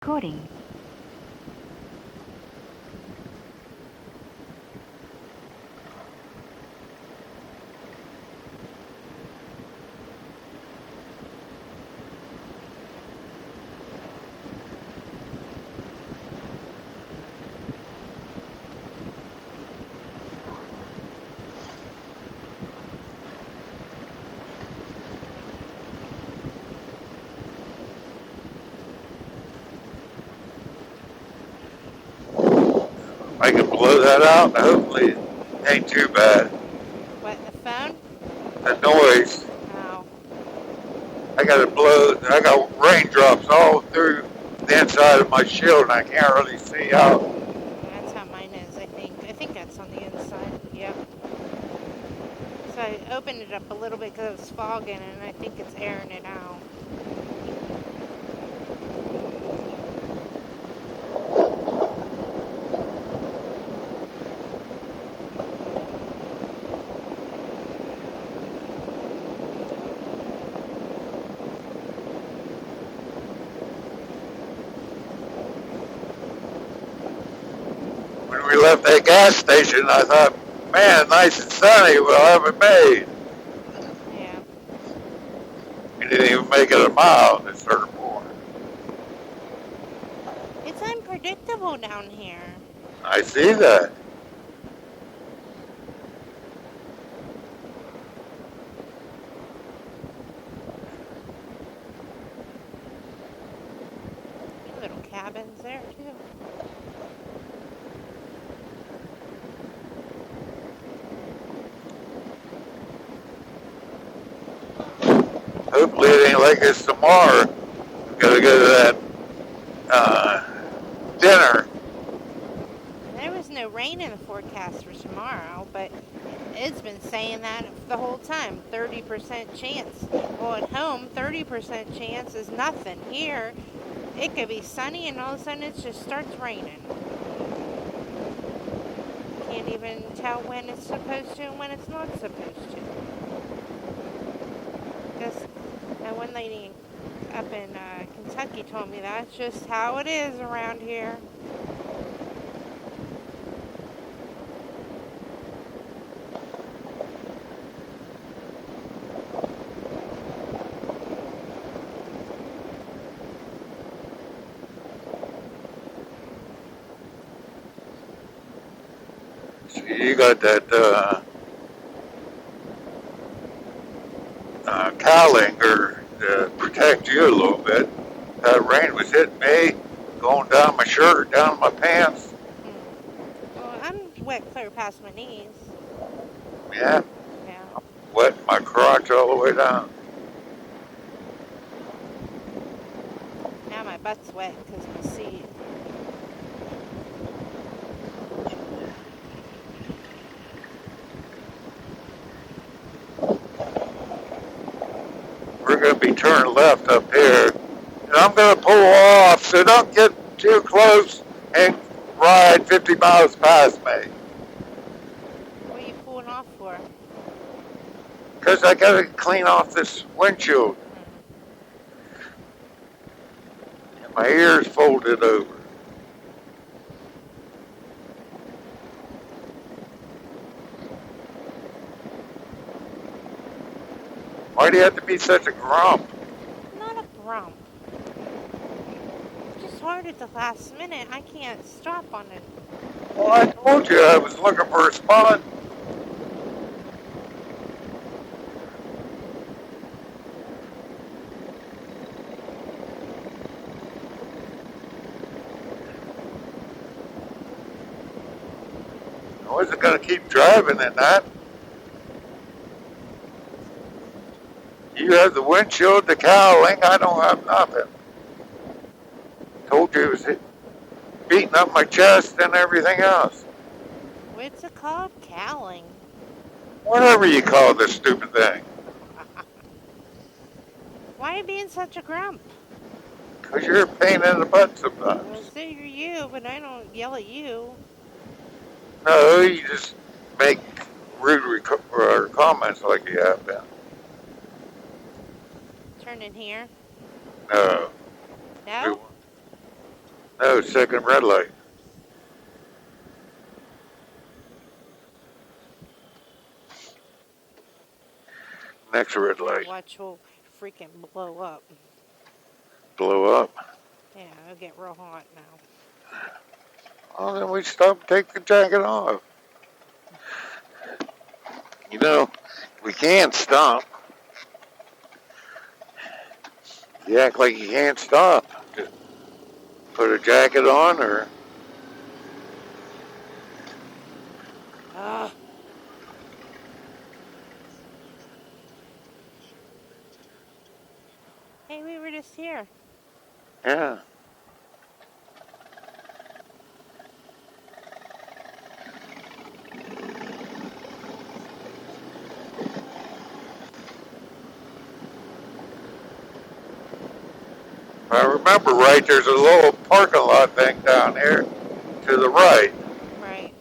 Recording. I can blow that out and hopefully it ain't too bad. What, the phone? The noise, Oh, I got raindrops all through the inside of my shield and I can't really see out. that's how mine is, I think. I think that's on the inside. Yep. So I opened it up a little bit because it was fogging, and I think it's airing it out. When we left that gas station, I thought, man, nice and sunny, we'll have it made. Yeah. We didn't even make it a mile and it started pouring. It's unpredictable down here. I see that. Little cabins there, too. Hopefully it ain't like this tomorrow. We gotta go to that dinner. There was no rain in the forecast for tomorrow, but it's been saying that the whole time. 30% chance. Well, at home, 30% chance is nothing. Here, it could be sunny and all of a sudden it just starts raining. Can't even tell when it's supposed to and when it's not supposed to. Because one lady up in Kentucky told me that's just how it is around here. You got that cowling to protect you a little bit. That rain was hitting me, going down my shirt, down my pants. Well, I'm wet clear past my knees. Yeah, Yeah. wet my crotch all the way down. Now my butt's wet because of my seat. We're going to be turning left up here, and I'm going to pull off, so don't get too close and ride 50 miles past me. What are you pulling off for? Because I got to clean off this windshield. And my ears folded over. Why do you have to be such a grump? Not a grump. It's just hard at the last minute. I can't stop on it. Well, I told you I was looking for a spot. I wasn't going to keep driving in that. You have the windshield, the cowling. I don't have nothing. Told you it was beating up my chest and everything else. What's it called? Cowling. Whatever you call this stupid thing. Why are you being such a grump? Because you're a pain in the butt Well, sometimes. so you're you, but I don't yell at you. No, you just make rude comments like you have been. Turn in here. No. No? No, second red light. Next red light. Watch will freaking blow up. Blow up. Yeah, it'll get real hot now. Well, then we stop and take the jacket off. You know, we can't stop. You act like you can't stop. Just put a jacket on or... Hey, we were just here. Yeah. If I remember right, there's a little parking lot thing down here to the right. Right.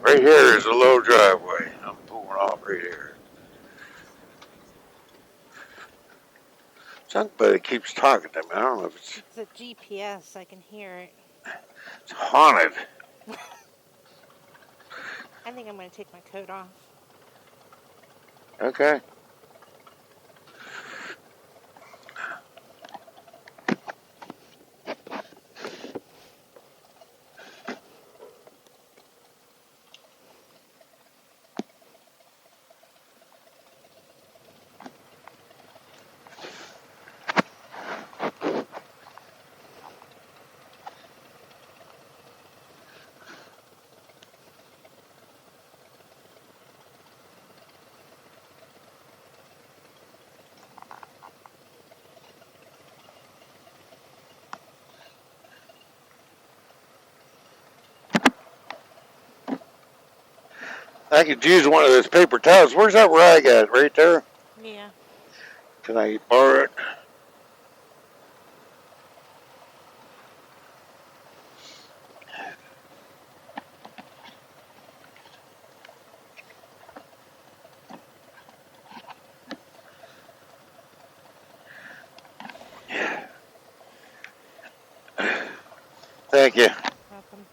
Right here is a low driveway. I'm pulling off right here. Somebody keeps talking to me. I don't know if it's a GPS. I can hear it. It's haunted. I think I'm going to take my coat off. Okay. I could use one of those paper towels. Where's that rag at? Right there? Yeah. Can I borrow it? Thank you. Welcome.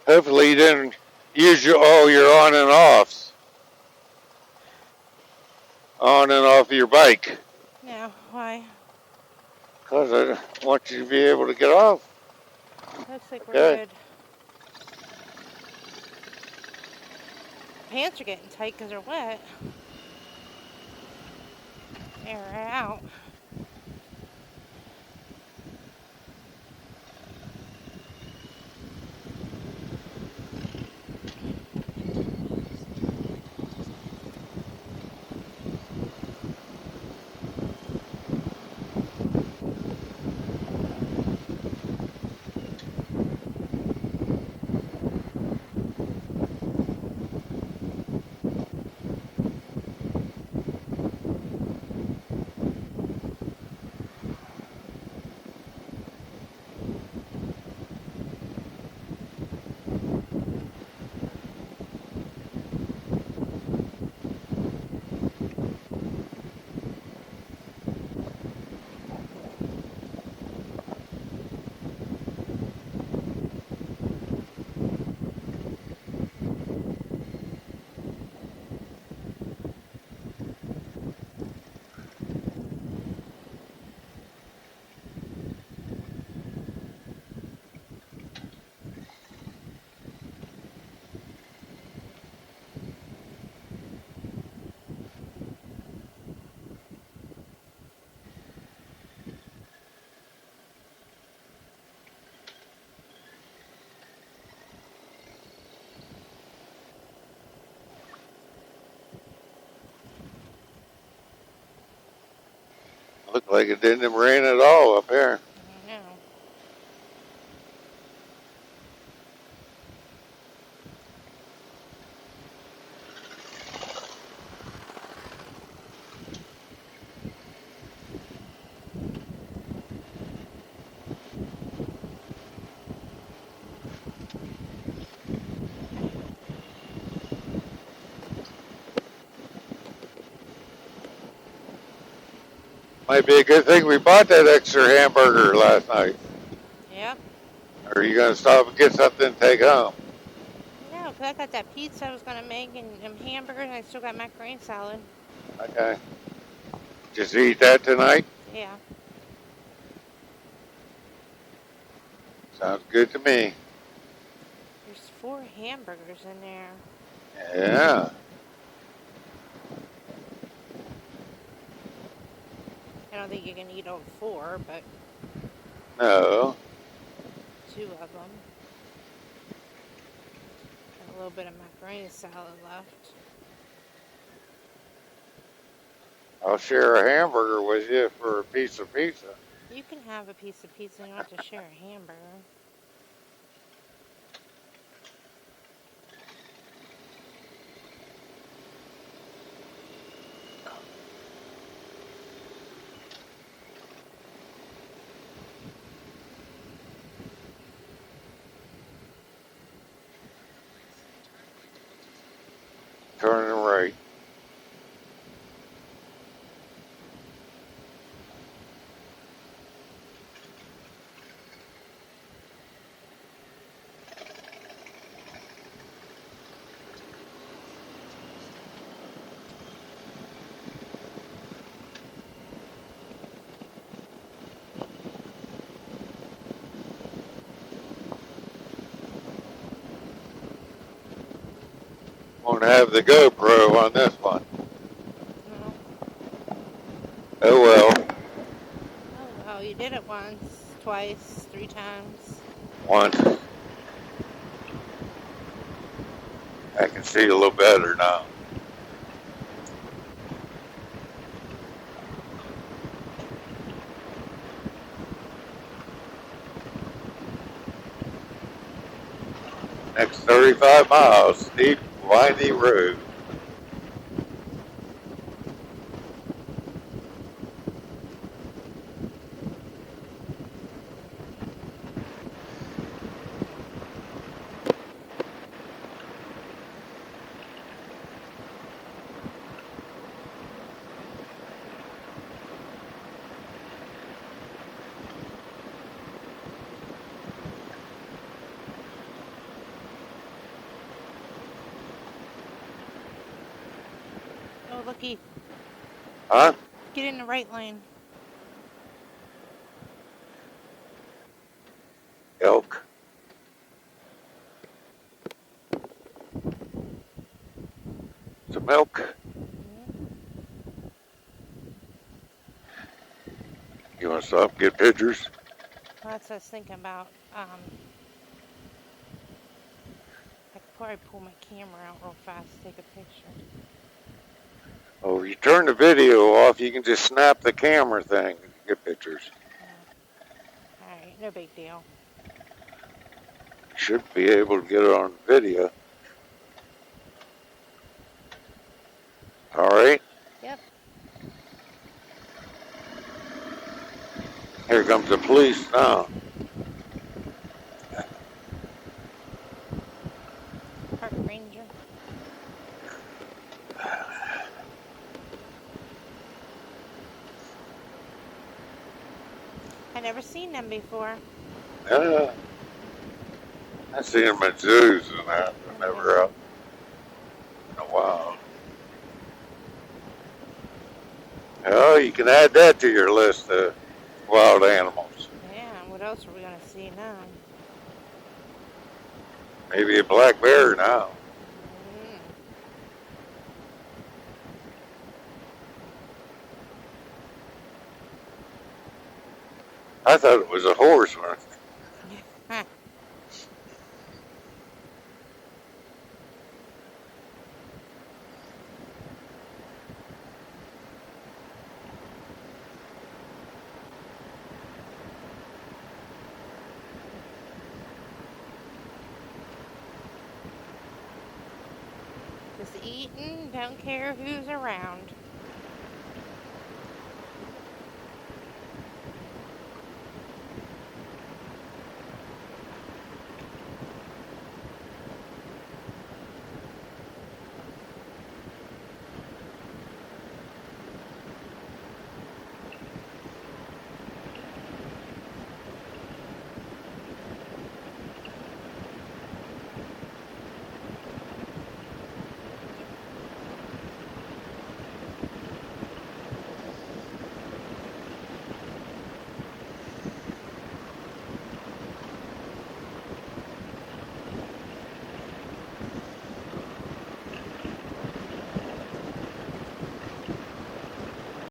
Hopefully you didn't use all your on and offs. On and off your bike. No, why? Because I want you to be able to get off. Looks like we're Okay. good. Pants are getting tight because they're wet. They're out. Looked like it didn't rain at all up here. I know. Might be a good thing we bought that extra hamburger last night. Yep. Or are you going to stop and get something to take home? No, because I got that pizza I was going to make and them hamburgers, and I still got macaroni salad. Okay. Just eat that tonight? Yeah. Sounds good to me. There's 4 hamburgers in there. Yeah. I don't think you can eat all 4, but No. 2 of them. Got a little bit of macaroni salad left. I'll share a hamburger with you for a piece of pizza. You can have a piece of pizza. You don't have to share a hamburger. Turning right. Won't have the GoPro on this one. No. Oh well. Oh, well, you did it once, twice, 3 times. Once. I can see a little better now. Next 35 miles, steep, windy road. Oh, looky. Huh? Get in the right lane. Elk. Some milk. You want to stop and get pictures? Well, that's what I was thinking about. I could probably pull my camera out real fast to take a picture. Oh, if you turn the video off, you can just snap the camera thing and get pictures. Alright, no big deal. You should be able to get it on video. All right. Yep. Here comes the police now. Park ranger. I never seen them before. I've seen them at zoos and that, but never out in a while. Oh, you can add that to your list of wild animals. Yeah, what else are we going to see now? Maybe a black bear now. I thought it was a horse. Just eating, don't care who's around.